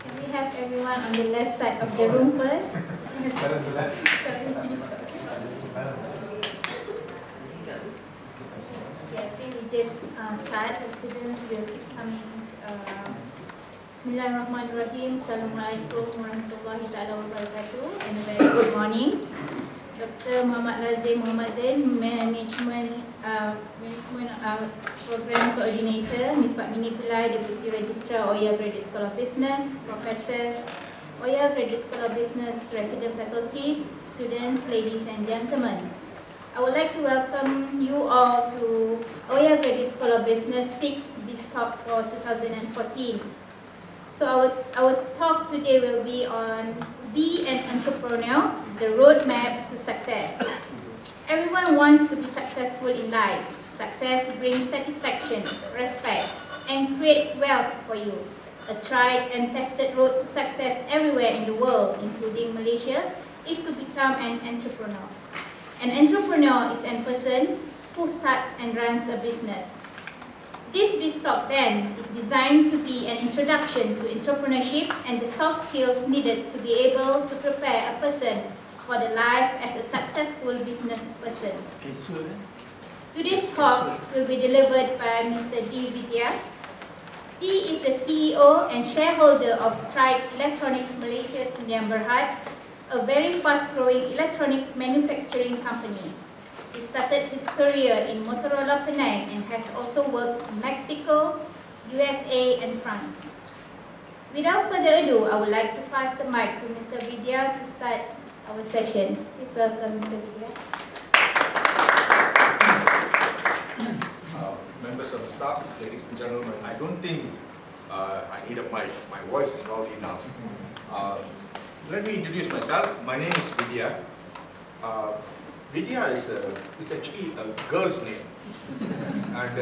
Can we have everyone on the left side of the room first? Sorry. Okay, I think we just start. The students will keep coming. Bismillahirrahmanirrahim. Assalamualaikum warahmatullahi wabarakatuh. And a very good morning. Dr. Muhammad Lazim Muhammad Zain, Management Program Coordinator, Ms. Fatmini Pillai, Deputy Registrar OYA Graduate School of Business, Professors, OYA Graduate School of Business, resident faculties, students, ladies and gentlemen. I would like to welcome you all to OYA Graduate School of Business 6 BizTalk for 2014. So our talk today will be on Be an Entrepreneur, the roadmap to success. Everyone wants to be successful in life. Success brings satisfaction, respect, and creates wealth for you. A tried and tested road to success everywhere in the world, including Malaysia, is to become an entrepreneur. An entrepreneur is a person who starts and runs a business. This BizTalk then is designed to be an introduction to entrepreneurship and the soft skills needed to be able to prepare a person for the life as a successful business person. Today's talk will be delivered by Mr. D.Vidya. He is the CEO and shareholder of Stride Electronics Malaysia Sdn, a very fast-growing electronics manufacturing company. He started his career in Motorola Penang and has also worked in Mexico, USA and France. Without further ado, I would like to pass the mic to Mr. Vidya to start our session. Please welcome Mr. Vidya. Members of the staff, ladies and gentlemen, I don't think I need a mic. My voice is loud enough. Let me introduce myself. My name is Vidya. Vidya is actually a girl's name, and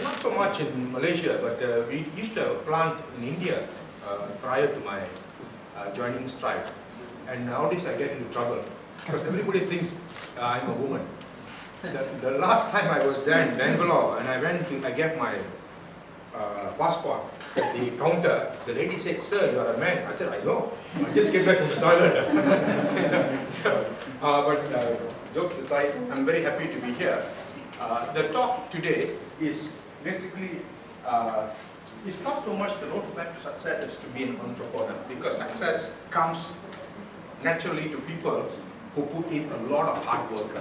not so much in Malaysia, but we used to have a plant in India prior to my joining Stride. And nowadays I get into trouble because everybody thinks I'm a woman. The last time I was there in Bangalore and I gave my passport at the counter, the lady said, "Sir, you are a man." I said, "I know. I just came back from the toilet." Jokes aside, I'm very happy to be here. The talk today is basically, it's not so much the roadmap to success as to be an entrepreneur, because success comes naturally to people who put in a lot of hard work.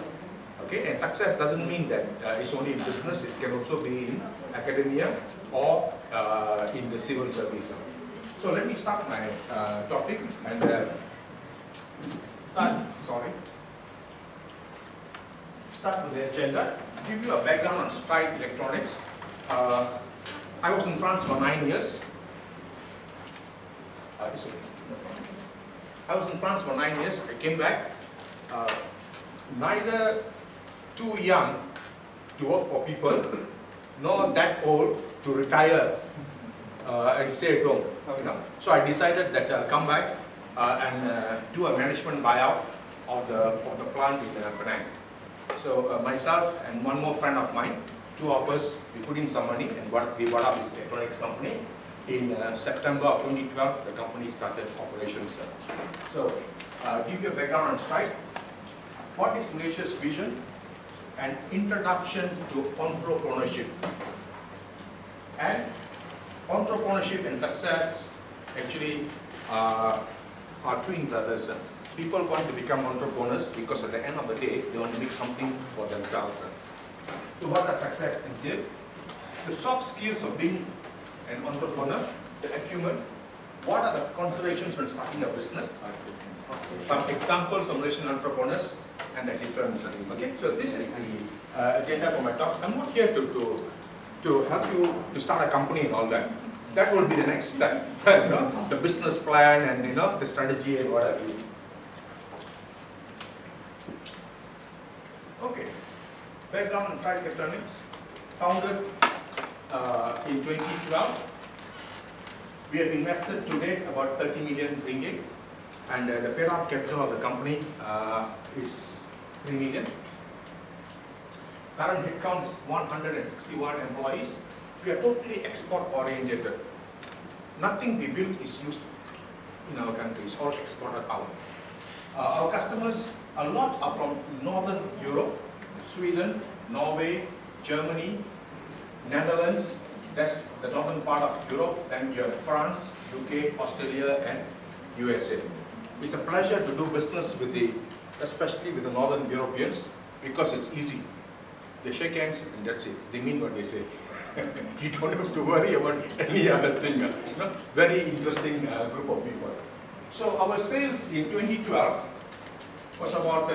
Okay, and success doesn't mean that it's only in business. It can also be in academia or in the civil service. So let me start my topic and start with the agenda. Give you a background on Stride Electronics. I was in France for 9 years. I was in France for 9 years. I came back. Neither too young to work for people, nor that old to retire and stay at home. You know? So I decided that I'll come back and do a management buyout of the plant in Penang. So myself and one more friend of mine, two of us, we put in some money and we bought up this electronics company. In September of 2012, the company started operations. So give you a background on Stride. What is Malaysia's vision? An introduction to entrepreneurship. And entrepreneurship and success actually are twin brothers. People want to become entrepreneurs because at the end of the day, they want to make something for themselves. So what does success entail? The soft skills of being an entrepreneur, the acumen. What are the considerations when starting a business? Some examples of Malaysian entrepreneurs and the difference. Okay, so this is the agenda for my talk. I'm not here to help you to start a company and all that. That will be the next step. You know, the business plan and the strategy and what have you. Okay, background on Stride Electronics, founded in 2012. We have invested to date about 30 million ringgit, and the paid-out capital of the company is 3 million. Current headcount is 161 employees. We are totally export oriented. Nothing we build is used in our country. It's all exported out. Our customers, a lot are from Northern Europe, Sweden, Norway, Germany, Netherlands, that's the northern part of Europe, then you have France, UK, Australia, and USA. It's a pleasure to do business with especially with the Northern Europeans, because it's easy. They shake hands and that's it. They mean what they say. You don't have to worry about any other thing. Very interesting group of people. So our sales in 2012 was about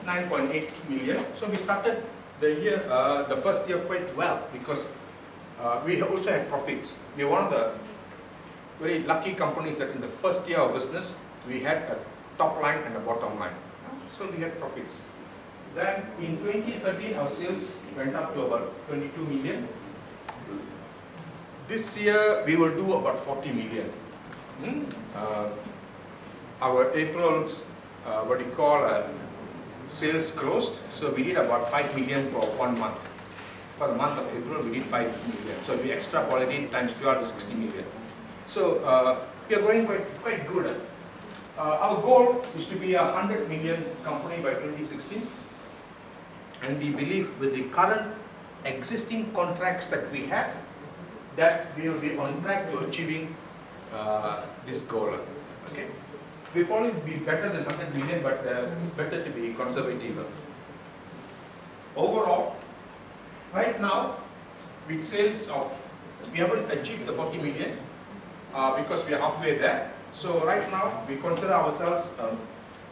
9.8 million. So we started the first year quite well, because we also had profits. We are one of the very lucky companies that in the first year of business, we had a top line and a bottom line. So we had profits. Then in 2013, our sales went up to about 22 million. This year, we will do about 40 million. Our April's, sales closed. So we did about 5 million for 1 month. For the month of April, we did 5 million. So we extrapolated times 12 is 60 million. So we are going quite good. Our goal is to be a 100 million company by 2016. And we believe with the current existing contracts that we have, that we will be on track to achieving this goal. Okay? We'll probably be better than 100 million, but better to be conservative. Overall, right now, with sales of, we haven't achieved the 40 million because we are halfway there. So right now, we consider ourselves a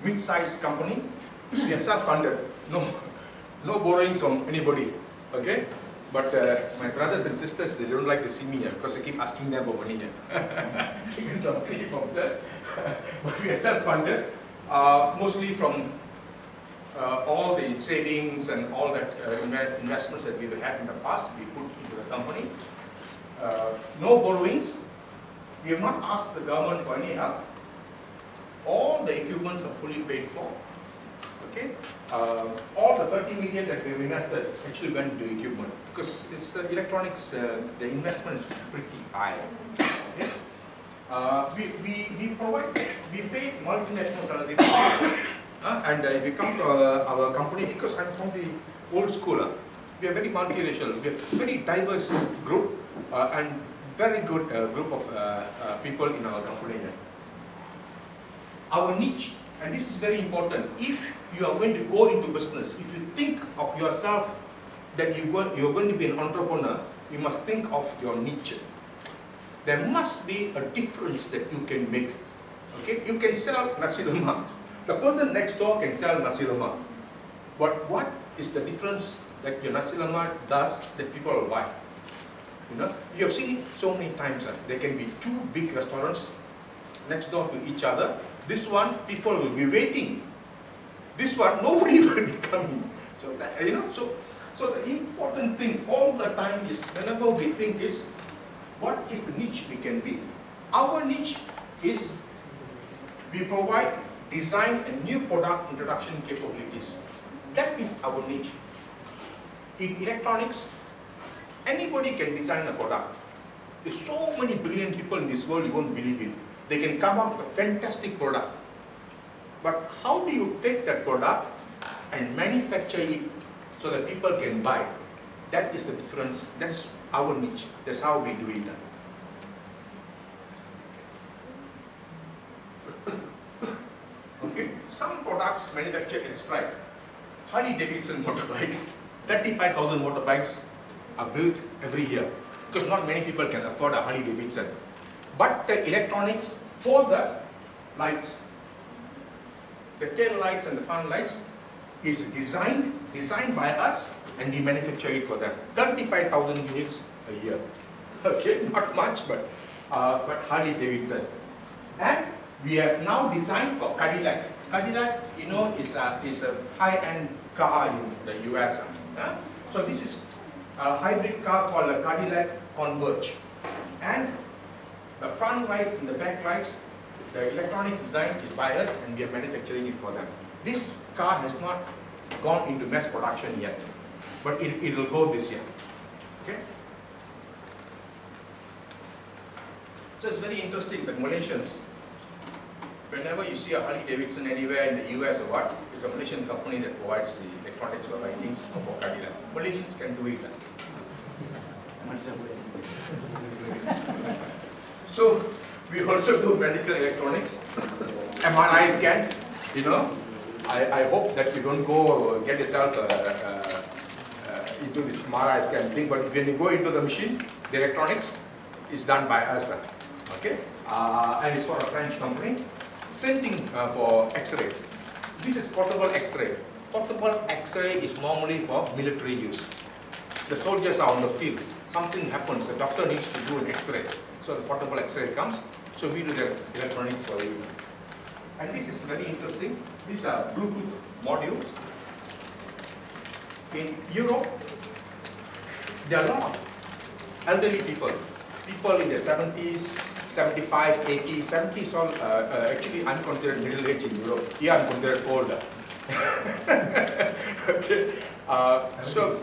mid-sized company. We are self-funded, no borrowings from anybody. Okay? But my brothers and sisters, they don't like to see me because I keep asking them for money. Taking some money from there. But we are self-funded, mostly from all the savings and all that investments that we've had in the past, we put into the company. No borrowings. We have not asked the government for any help. All the equipments are fully paid for. Okay, all the 30 million that we have invested actually went to equipment, because it's electronics. The investment is pretty high. Okay? We pay multinational salary. And if you come to our company, because I'm from the old school, we are very multiracial. We have very diverse group and very good group of people in our company. Our niche, and this is very important, if you are going to go into business, if you think of yourself that you're going to be an entrepreneur, you must think of your niche. There must be a difference that you can make. Okay, you can sell nasi lemak. The person next door can sell nasi lemak. But what is the difference that your nasi lemak does that people will buy? You have seen it so many times. There can be two big restaurants next door to each other. This one, people will be waiting. This one, nobody will be coming. So that, so the important thing all the time is, whenever we think is, what is the niche we can be? Our niche is, we provide design and new product introduction capabilities. That is our niche. In electronics, anybody can design a product. There's so many brilliant people in this world you won't believe it. They can come up with a fantastic product. But how do you take that product and manufacture it so that people can buy? That is the difference. That's our niche. That's how we do it. Okay, some products manufactured in Stride. Harley-Davidson motorbikes, 35,000 motorbikes are built every year, because not many people can afford a Harley-Davidson. But the electronics for the lights, the tail lights and the front lights, is designed by us, and we manufacture it for them. 35,000 units a year. Okay, not much, but Harley-Davidson. And we have now designed for Cadillac. Cadillac, is a high-end car in the US. So this is a hybrid car called a Cadillac Converge. And the front lights and the back lights, the electronic design is by us, and we are manufacturing it for them. This car has not gone into mass production yet, but it will go this year. Okay? So it's very interesting that Malaysians, Whenever you see a Harley Davidson anywhere in the US or what, it's a Malaysian company that provides the electronics or lightings for Cadillac. Malaysians can do it. So we also do medical electronics, MRI scan. You know, I hope that you don't go get yourself into this MRI scan thing. But when you go into the machine, the electronics is done by us. Okay, and it's for a French company. Same thing for X-ray. This is portable X-ray. Portable X-ray is normally for military use. The soldiers are on the field. Something happens, the doctor needs to do an X-ray. So the portable X-ray comes, so we do the electronics for you. And this is very interesting. These are Bluetooth modules. In Europe, there are a lot of elderly people. People in their 70s, 75, 80, 70 is all actually I'm considered middle age in Europe. Here I'm considered older. Okay. So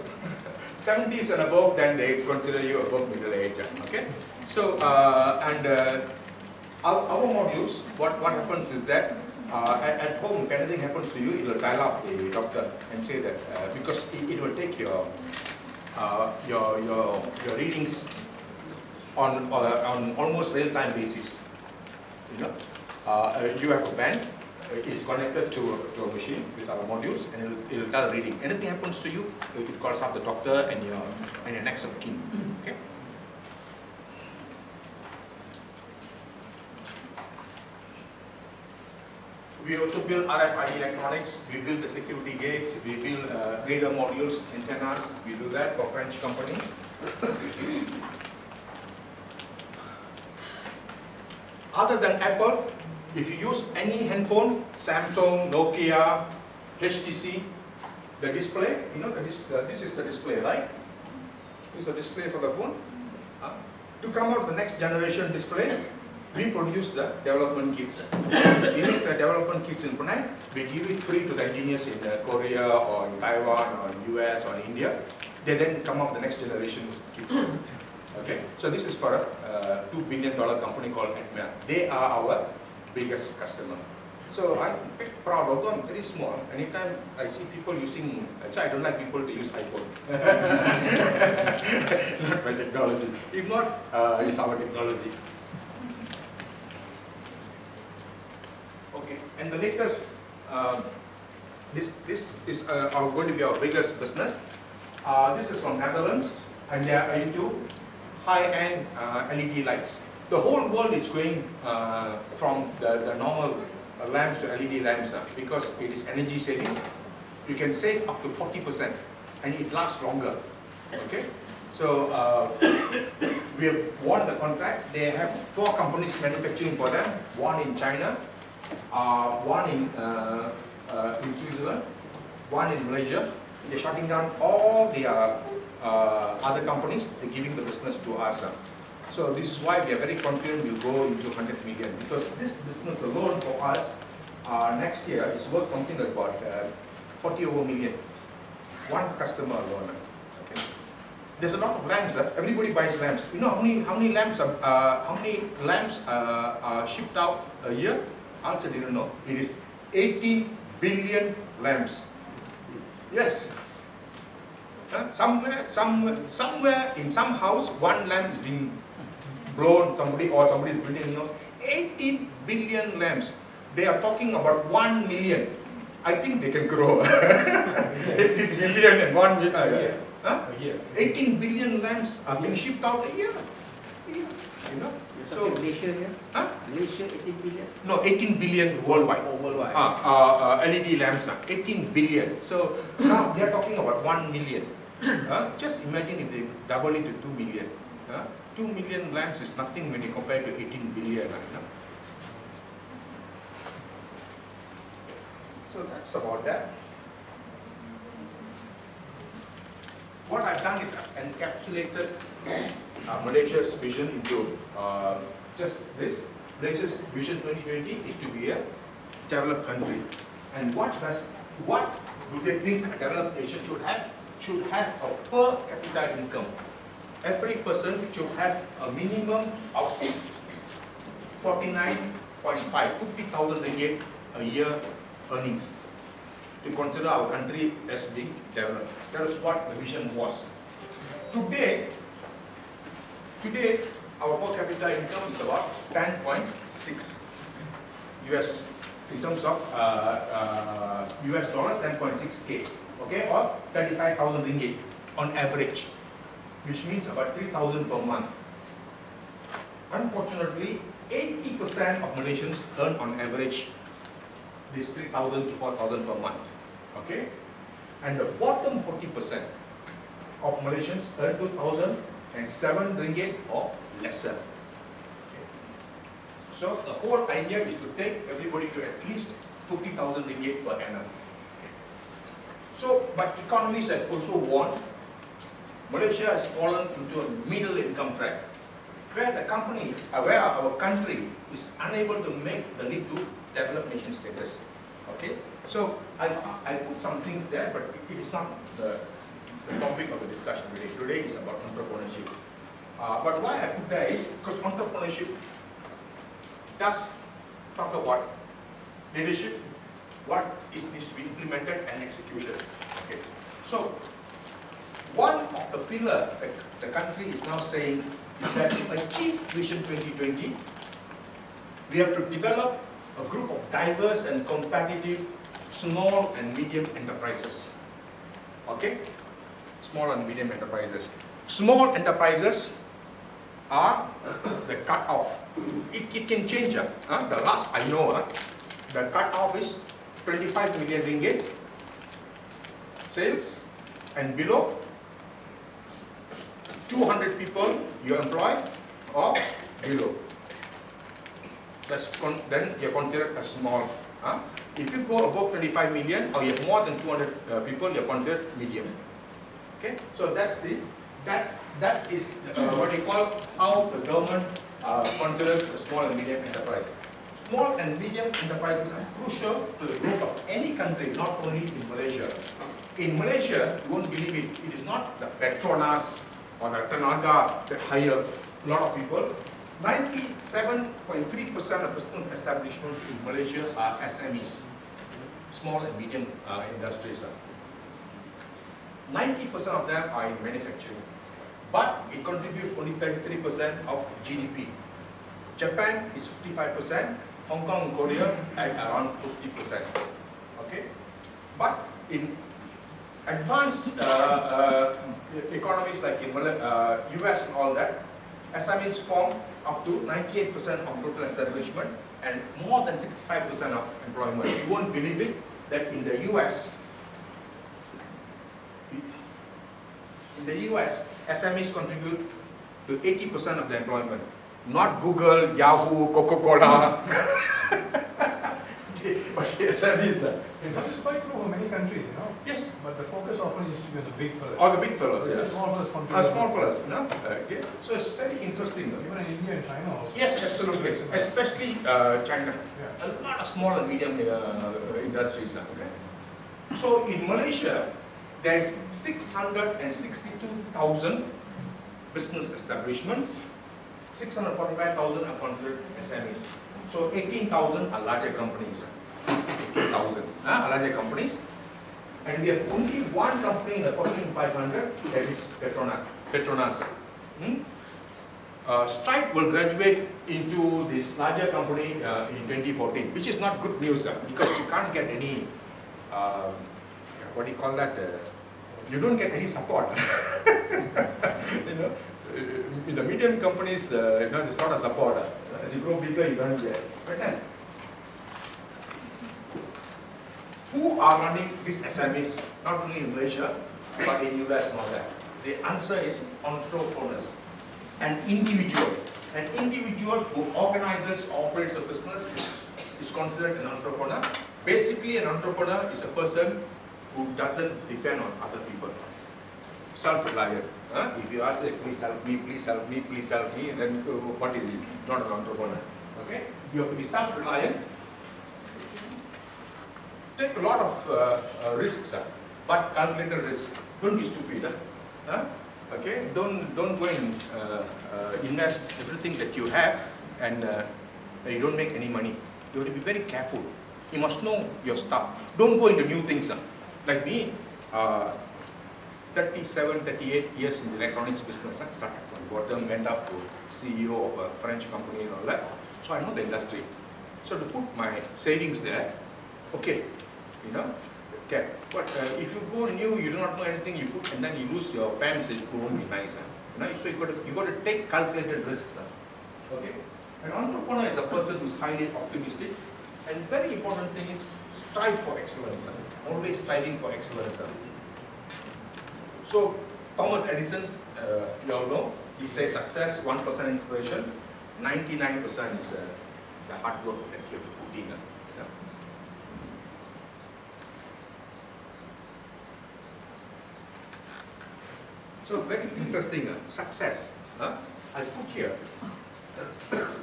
70s and above, then they consider you above middle age. Okay. So our modules, what happens is that at home, if anything happens to you, it will dial up the doctor and say that because it will take your readings on almost real-time basis. You know, you have a band. It is connected to a machine with our modules, and it will tell reading. Anything happens to you, it calls up the doctor and your next of kin. Okay. We also build RFID electronics. We build the security gates. We build radar modules, antennas. We do that for French company. Other than Apple, if you use any handphone, Samsung, Nokia, HTC, the display, you know, this is the display, right? This is the display for the phone. To come out the next generation display, we produce the development kits. We make the development kits in Penang. We give it free to the engineers in Korea or in Taiwan or in US or in India. They then come up the next generation kits. Okay, so this is for a $2 billion company called Atmel. They are our biggest customer. So I'm proud, although I'm very small. Anytime I see people using, actually I don't like people to use iPhone. Not my technology. If not, it's our technology. Okay, and the latest, this is going to be our biggest business. This is from Netherlands, and they are into high-end LED lights. The whole world is going from the normal lamps to LED lamps because it is energy saving. You can save up to 40% and it lasts longer. Okay, so we have won the contract. They have 4 companies manufacturing for them. One in China, one in Switzerland, one in Malaysia. They're shutting down all their other companies. They're giving the business to us. So this is why we are very confident we'll go into 100 million, because this business alone for us next year is worth something like about 40 over million. One customer alone. Okay. There's a lot of lamps. Everybody buys lamps. You know how many lamps are shipped out a year? I also didn't know. It is 18 billion lamps. Yes. Somewhere in some house, one lamp is being blown. Somebody is building a house. 18 billion lamps. They are talking about 1 million. I think they can grow. 18 billion and 1 million. A year. 18 billion lamps are being shipped out a year. You know. So Malaysia here? Huh? Malaysia 18 billion? No, 18 billion worldwide. Oh, worldwide. LED lamps, 18 billion. So now they are talking about 1 million. Just imagine if they double it to 2 million. 2 million lamps is nothing when you compare to 18 billion. So that's about that. What I've done is I've encapsulated Malaysia's vision into just this. Malaysia's vision 2020 is to be a developed country. And what do they think a developed nation should have? Should have a per capita income. Every person should have a minimum of 49.5 0.5, 50,000 ringgit a year earnings to consider our country as being developed. That is what the vision was. Today, our per capita income is about 10.6 US in terms of US dollars, 10.6K, okay, or 35,000 ringgit on average, which means about 3,000 per month. Unfortunately, 80% of Malaysians earn on average this 3,000 to 4,000 per month, okay, and the bottom 40% of Malaysians earn 2,007 ringgit or lesser. So the whole idea is to take everybody to at least 50,000 ringgit per annum. So, but economists have also warned, Malaysia has fallen into a middle income trap, where the company, where our country is unable to make the leap to developed nation status. Okay, so I put some things there, but it is not the topic of the discussion today. Today is about entrepreneurship. But why I put there is because entrepreneurship does talk about leadership, what is needs to be implemented, and execution. Okay. So one of the pillar that the country is now saying is that to achieve Vision 2020, we have to develop a group of diverse and competitive small and medium enterprises. Okay? Small and medium enterprises. Small enterprises are the cut-off. It can change. The last I know, the cut-off is 25 million ringgit sales, and below 200 people you employ or below. Then you're considered a small. If you go above 25 million or you have more than 200 people, you're considered medium. Okay, so that is what you call how the government considers a small and medium enterprise. Small and medium enterprises are crucial to the growth of any country, not only in Malaysia. In Malaysia, you won't believe it, it is not the Petronas or the Tenaga that hire a lot of people. 97.3% of business establishments in Malaysia are SMEs, small and medium industries. 90% of them are in manufacturing, but it contributes only 33% of GDP. Japan is 55%, Hong Kong and Korea at around 50%. Okay, but in advanced economies like in US and all that, SMEs form up to 98% of total establishment and more than 65% of employment. You won't believe it that in the US, SMEs contribute to 80% of the employment. Not Google, Yahoo, Coca-Cola, but the SMEs. This is quite true for many countries, you know. Yes. But the focus often is to be on the big fellows. Or the big fellows, yeah. The small fellows contribute. Small fellows, you know. Okay. So it's very interesting. Even in India and China also. Yes, absolutely. Especially China. Yeah. A lot of small and medium industries. Okay. So in Malaysia, there's 662,000 business establishments. 645,000 are considered SMEs. So 18,000 are larger companies. 18,000 are larger companies. And we have only one company in the Fortune 500, that is Petronas. Stride will graduate into this larger company in 2014, which is not good news because you can't get any, what do you call that? You don't get any support. You know, in the medium companies, you know, it's not a support. As you grow bigger, you don't get. But then, who are running these SMEs, not only in Malaysia, but in US and all that? The answer is entrepreneurs. An individual who organizes, operates a business is considered an entrepreneur. Basically, an entrepreneur is a person who doesn't depend on other people. Self-reliant. If you ask, please help me, please help me, please help me, then what is this? Not an entrepreneur. Okay? You have to be self-reliant. Take a lot of risks, but calculated risks. Don't be stupid. Okay? Don't go and invest everything that you have and that you don't make any money. You have to be very careful. You must know your stuff. Don't go into new things. Like me, 37, 38 years in the electronics business. I started from bottom, went up to CEO of a French company and all that. So I know the industry. So to put my savings there, okay, you know, okay. But if you go new, you do not know anything, you put and then you lose your pants, it won't be nice. You know, so you got to take calculated risks. Okay. An entrepreneur is a person who is highly optimistic, and very important thing is strive for excellence. Always striving for excellence. So Thomas Edison, you all know, he said success 1% inspiration, 99% is the hard work that you have to put in. Yeah. So very interesting, success. I put here,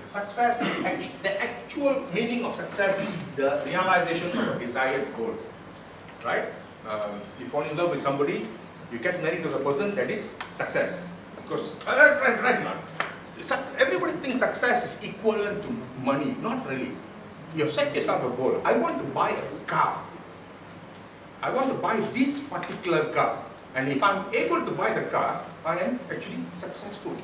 success, the actual meaning of success is the realization of a desired goal. Right? You fall in love with somebody, you get married to the person, that is success. Because, right now, everybody thinks success is equivalent to money. Not really. You have set yourself a goal. I want to buy a car. I want to buy this particular car. And if I'm able to buy the car, I am actually successful.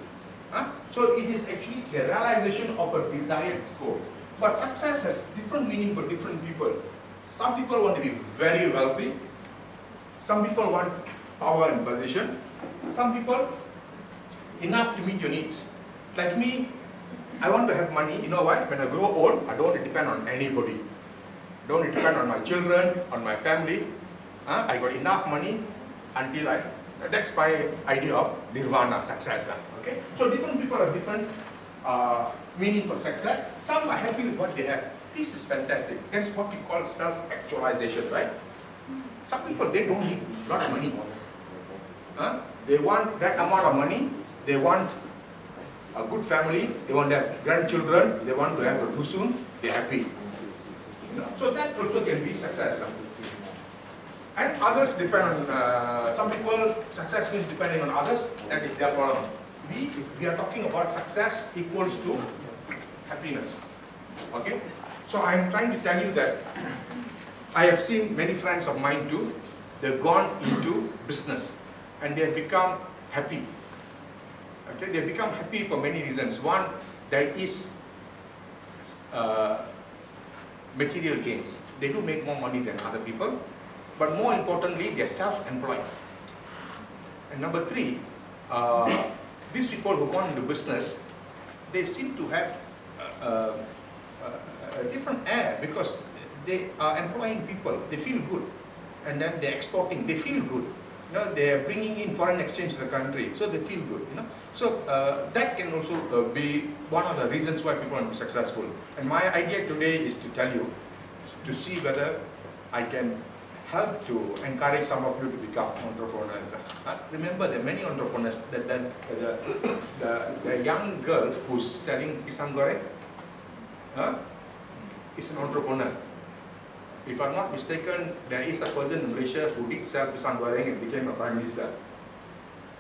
So it is actually the realization of a desired goal. But success has different meaning for different people. Some people want to be very wealthy. Some people want power and position. Some people, enough to meet your needs. Like me, I want to have money. You know why? When I grow old, I don't want to depend on anybody. I don't want to depend on my children, on my family. I got enough money until that's my idea of nirvana, success. Okay? So different people have different meaning for success. Some are happy with what they have. This is fantastic. That's what we call self-actualization, right? Some people, they don't need a lot of money. They want that amount of money. They want a good family. They want to have grandchildren. They want to have a dusun. They're happy. You know? So that also can be success. And others depend on, some people, success means depending on others. That is their problem. We are talking about success equals to happiness. Okay? So I am trying to tell you that I have seen many friends of mine too. They've gone into business and they have become happy. Okay? They have become happy for many reasons. One, there is material gains. They do make more money than other people. But more importantly, they are self-employed. And number three, these people who gone into business, they seem to have a different air because they are employing people. They feel good, and then they're exporting. They feel good. You know, they are bringing in foreign exchange to the country, so they feel good. You know, so that can also be one of the reasons why people want to be successful. And my idea today is to tell you, to see whether I can help to encourage some of you to become entrepreneurs. Remember, there are many entrepreneurs. The young girl who's selling pisang goreng is an entrepreneur. If I'm not mistaken, there is a person in Malaysia who did sell pisang goreng and became a prime minister.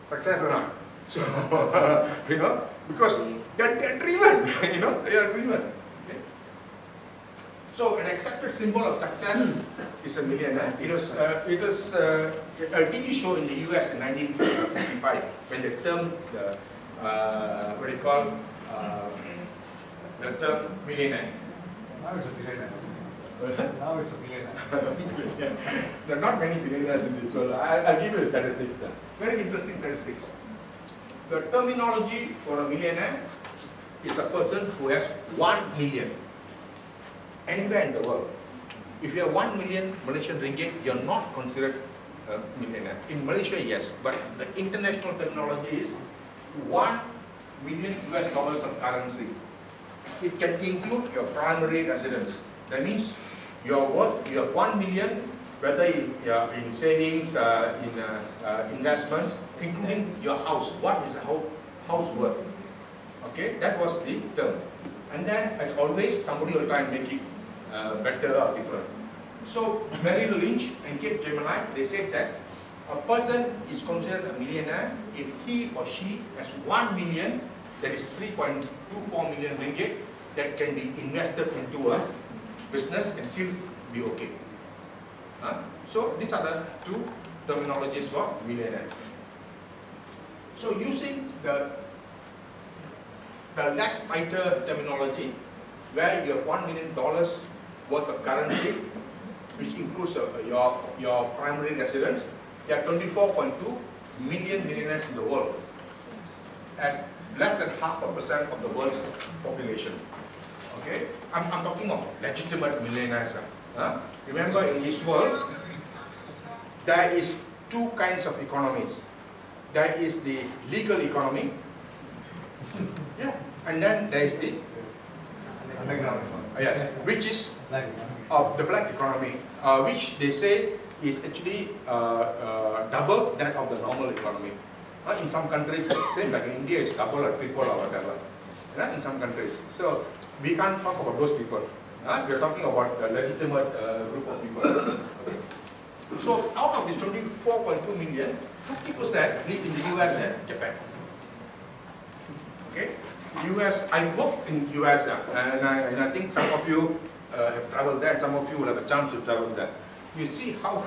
Success or not? So, you know, because they're driven, you know, they are driven. So an accepted symbol of success is a millionaire. It was a TV show in the US in 1955 when the term, what do you call, the term millionaire. Now it's a billionaire. Now it's a billionaire. There are not many billionaires in this world. I'll give you the statistics. Very interesting statistics. The terminology for a millionaire is a person who has 1 million. Anywhere in the world. If you have 1 million Malaysian ringgit, you're not considered a millionaire. In Malaysia, yes, but the international terminology is 1 million US dollars of currency. It can include your primary residence. That means your worth, you have 1 million, whether in savings, in investments, including your house. What is the house worth? Okay, that was the term. And then, as always, somebody will try and make it better or different. So Merrill Lynch and Kate Gemini, they said that a person is considered a millionaire if he or she has 1 million, that is 3.24 million ringgit, that can be invested into a business and still be okay. So these are the two terminologies for millionaire. So using the less tighter terminology, where you have $1 million worth of currency, which includes your primary residence, there are 24.2 million millionaires in the world, at less than 0.5% of the world's population. Okay, I'm talking of legitimate millionaires. Remember, in this world, there is two kinds of economies. There is the legal economy, yeah, and then there is the Underground. yes, which is Like, the black economy, which they say is actually double that of the normal economy. In some countries it's the same, like in India it's double or triple or whatever. In some countries. So we can't talk about those people. We are talking about a legitimate group of people. So out of this 24.2 million, 50% live in the US and Japan. Okay? US, I worked in US and I think some of you have traveled there, some of you will have a chance to travel there. You see how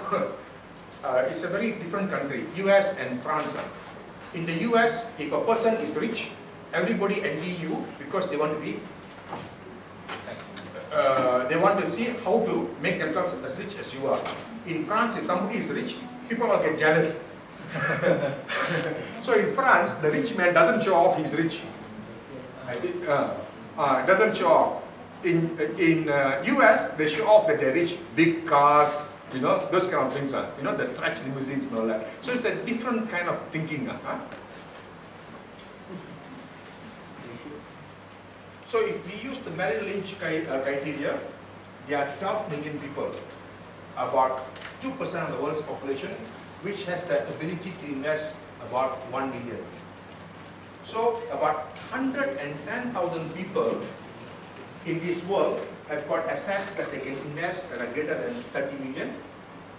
it's a very different country, US and France. In the US, if a person is rich, everybody envy you because they want to be, they want to see how to make themselves as rich as you are. In France, if somebody is rich, people will get jealous. So in France, the rich man doesn't show off he's rich. Doesn't show off. In US, they show off that they're rich, big cars, you know, those kind of things. You know, the stretch limousines and all that. So it's a different kind of thinking. So if we use the Merrill Lynch criteria, there are 12 million people, about 2% of the world's population, which has the ability to invest about 1 million. So about 110,000 people in this world have got assets that they can invest that are greater than 30 million,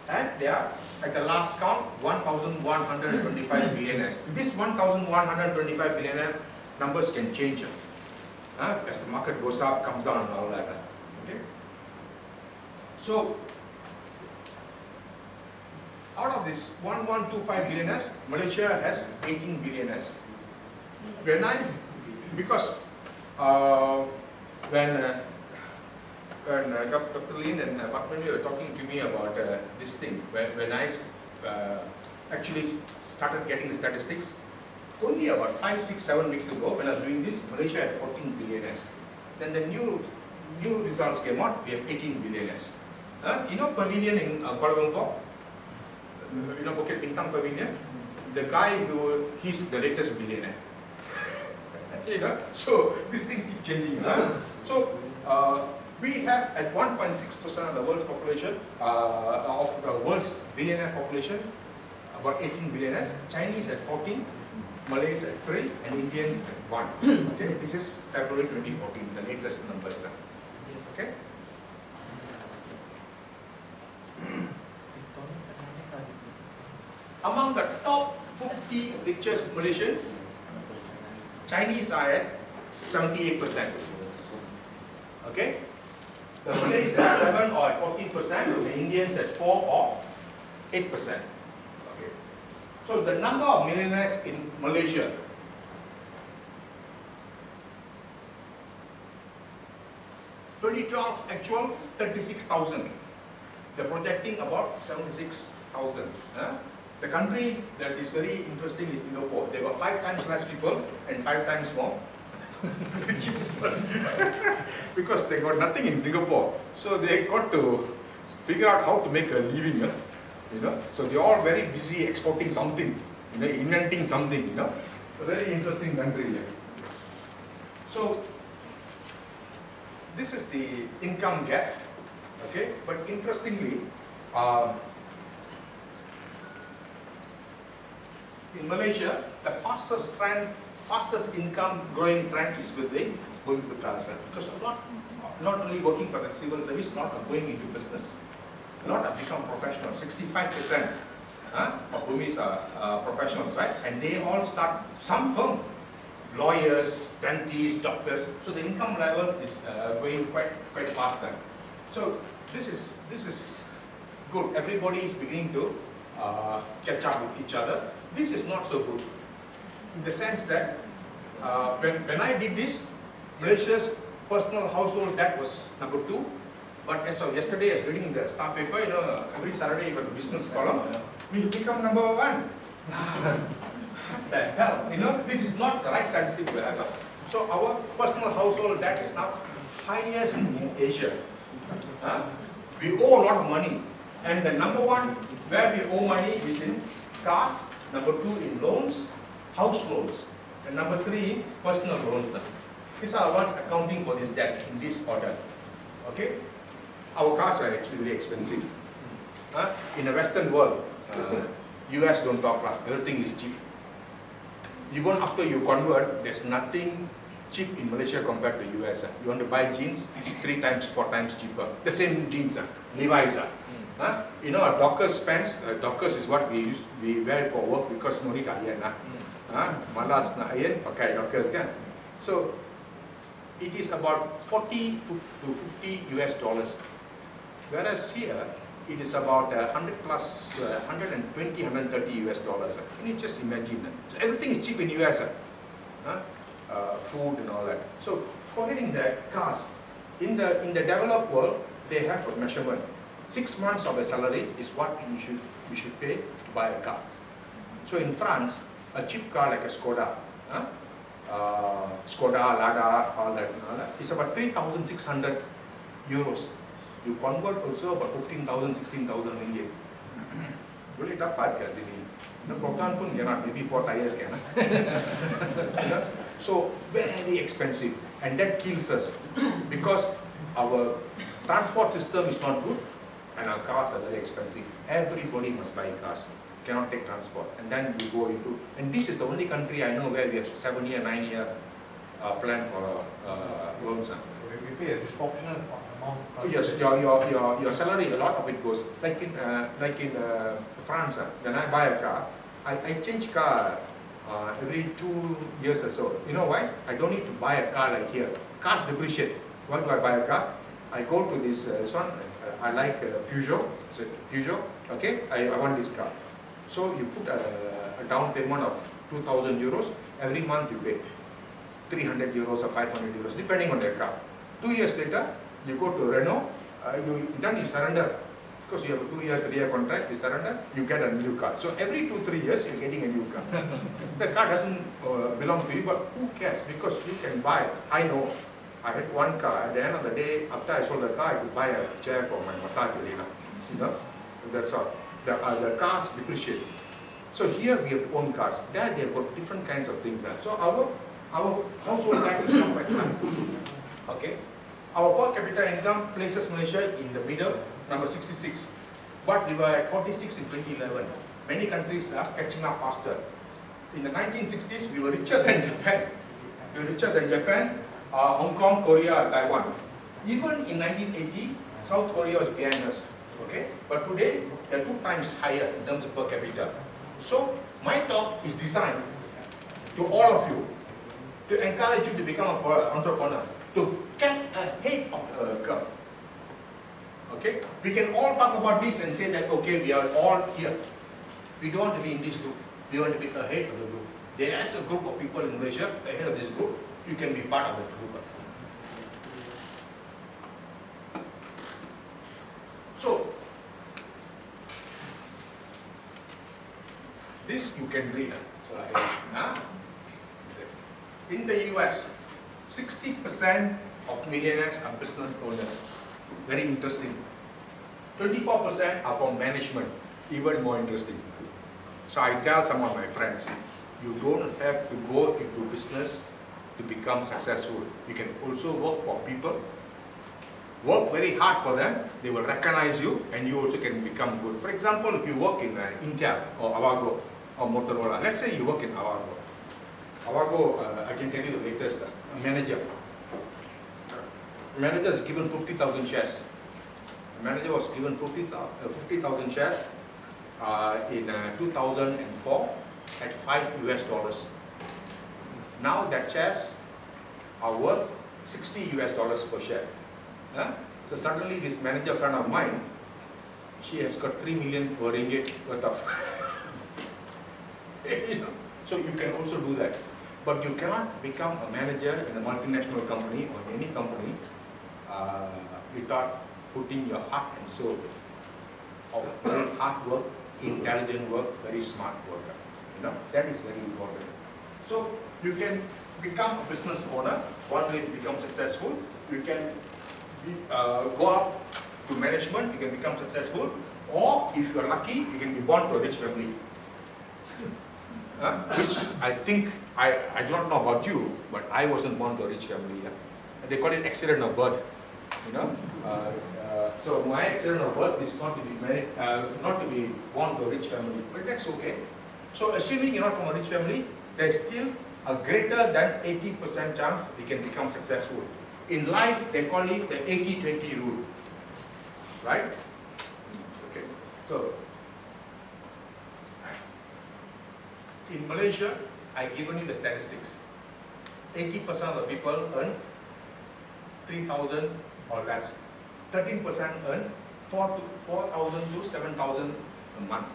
and they are, at the last count, 1,125 billionaires. This 1,125 billionaire numbers can change as the market goes up, comes down, and all that. Okay. So out of this 1,125 billionaires, Malaysia has 18 billionaires. Because when Dr. Lin and Pak were talking to me about this thing, when I actually started getting the statistics, only about 5, 6, 7 weeks ago, when I was doing this, Malaysia had 14 billionaires. Then the new results came out, we have 18 billionaires. You know Pavilion in Kuala Lumpur? You know Bukit Bintang Pavilion? The guy he's the latest billionaire. You know, so these things keep changing. So we have at 1.6% of the world's population, of the world's billionaire population, about 18 billionaires. Chinese at 14, Malays at 3, and Indians at 1. Okay, this is February 2014, the latest numbers. Okay. Among the top 50 richest Malaysians, Chinese are at 78%. Okay? The Malays at 7 or at 14%, the Indians at 4 or 8%. Okay. So the number of millionaires in Malaysia, (2012) actual 36,000. They're projecting about 76,000. The country that is very interesting is Singapore. They got 5 times less people and 5 times more rich people. Because they got nothing in Singapore. So they got to figure out how to make a living. You know? So they're all very busy exporting something, you know, inventing something. You know? A very interesting country here. So this is the income gap. Okay? But interestingly, in Malaysia, the fastest income growing trend is with the Bumi Putra, because not only working for the civil service, a lot are going into business. A lot have become professional. 65% of Bumis are professionals, right? And they all start some firm. lawyers, dentists, doctors. So the income level is going quite fast then. So this is good. Everybody is beginning to catch up with each other. This is not so good in the sense that when I did this, Malaysia's personal household debt was number 2. But as of yesterday, I was reading in the Star paper, you know, every Saturday you got a business column. We become number 1. What the hell? You know, this is not the right statistic to have. So our personal household debt is now highest in Asia. We owe a lot of money. And the number 1 where we owe money is in cars, number 2 in loans, house loans, and number 3 personal loans. These are the ones accounting for this debt in this order. Okay? Our cars are actually very expensive. In the Western world, US don't talk lah. Everything is cheap. Even after you convert, there's nothing cheap in Malaysia compared to US. You want to buy jeans, it's 3 times, 4 times cheaper. The same jeans, Levi's. You know, a Dockers pants, Dockers is what we wear for work because no need to iron. Malas nak iron, pakai Dockers kan. So it is about 40 to 50 US dollars. Whereas here, it is about 100 plus, 120, 130 US dollars. Can you just imagine that? So everything is cheap in US. Food and all that. So forgetting that, cars, in the developed world, they have a measurement. 6 months of a salary is what you should pay to buy a car. So in France, a cheap car like a Skoda, Skoda, Lada, all that, is about 3,600 euros. You convert also about 15,000, 16,000 ringgit. Boleh dapat kat sini. Program pun cannot, maybe 4 tires can. So very expensive, and that kills us because our transport system is not good and our cars are very expensive. Everybody must buy cars, cannot take transport, and then we go into, and this is the only country I know where we have 7-year, 9-year plan for loans. So we pay a disproportionate amount. Yes, your salary, a lot of it goes. Like in France, when I buy a car, I change car every 2 years or so. You know why? I don't need to buy a car like here. Cars depreciate. Why do I buy a car? I go to this one. I like Peugeot. So Peugeot. Okay, I want this car. So you put a down payment of 2,000 euros. Every month you pay 300 euros or 500 euros, depending on the car. 2 years later, you go to Renault, then you surrender. Because you have a 2-year, 3-year contract, you surrender, you get a new car. So every 2-3 years, you're getting a new car. The car doesn't belong to you, but who cares? Because you can buy. I know, I had one car. At the end of the day, after I sold the car, I could buy a chair for my massage arena. You know, that's all. The cars depreciate. So here we have to own cars. There they have got different kinds of things. So our household debt is not quite high. Okay. Our per capita income places Malaysia in the middle, number 66. But we were at 46 in 2011. Many countries are catching up faster. In the 1960s, we were richer than Japan. We were richer than Japan, Hong Kong, Korea, Taiwan. Even in 1980, South Korea was behind us. Okay? But today, they're 2 times higher in terms of per capita. So, my talk is designed to all of you, to encourage you to become an entrepreneur, to get ahead of the curve. Okay? We can all talk about this and say that, okay, we are all here. We don't want to be in this group. We want to be ahead of the group. There is a group of people in Malaysia ahead of this group. You can be part of that group. So, this you can read. In the US, 60% of millionaires are business owners. Very interesting. 24% are from management. Even more interesting. So I tell some of my friends, you don't have to go into business to become successful. You can also work for people. Work very hard for them, they will recognize you, and you also can become good. For example, if you work in Intel or Avago or Motorola, let's say you work in Avago. Avago, I can tell you the latest, manager. Manager is given 50,000 shares. The manager was given 50,000 shares in 2004 at $5 US. Now that shares are worth $60 per share. So suddenly this manager friend of mine, she has got 3 million ringgit worth of. So you can also do that. But you cannot become a manager in a multinational company or in any company without putting your heart and soul of very hard work, intelligent work, very smart worker. That is very important. So you can become a business owner. One way to become successful, you can go up to management, you can become successful, or if you are lucky, you can be born to a rich family. Which I think, I do not know about you, but I wasn't born to a rich family. They call it accident of birth. So my accident of birth is not to be married, not to be born to a rich family, but that's okay. So assuming you're not from a rich family, there's still a greater than 80% chance you can become successful. In life, they call it the 80-20 rule, right? Okay. So in Malaysia, I've given you the statistics. 80% of the people earn 3,000 or less. 13% earn 4,000 to 7,000 a month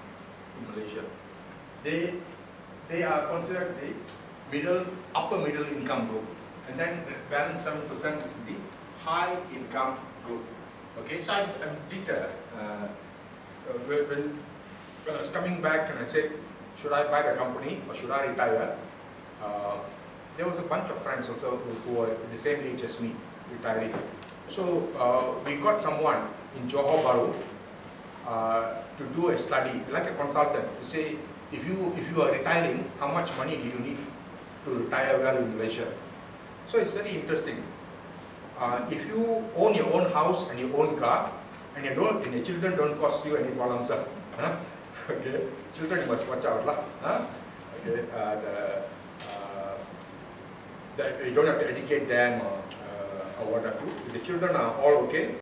in Malaysia. They are considered the upper middle income group, and then the balance 7% is the high income group. Okay, so I did when I was coming back and I said, should I buy the company or should I retire? There was a bunch of friends also who were the same age as me, retiring. So we got someone in Johor Bahru to do a study, like a consultant, to say, if you are retiring, how much money do you need to retire well in Malaysia? So it's very interesting. If you own your own house and your own car, and your children don't cost you any problems, okay, children you must watch out, okay, that you don't have to educate them or whatever. If the children are all okay,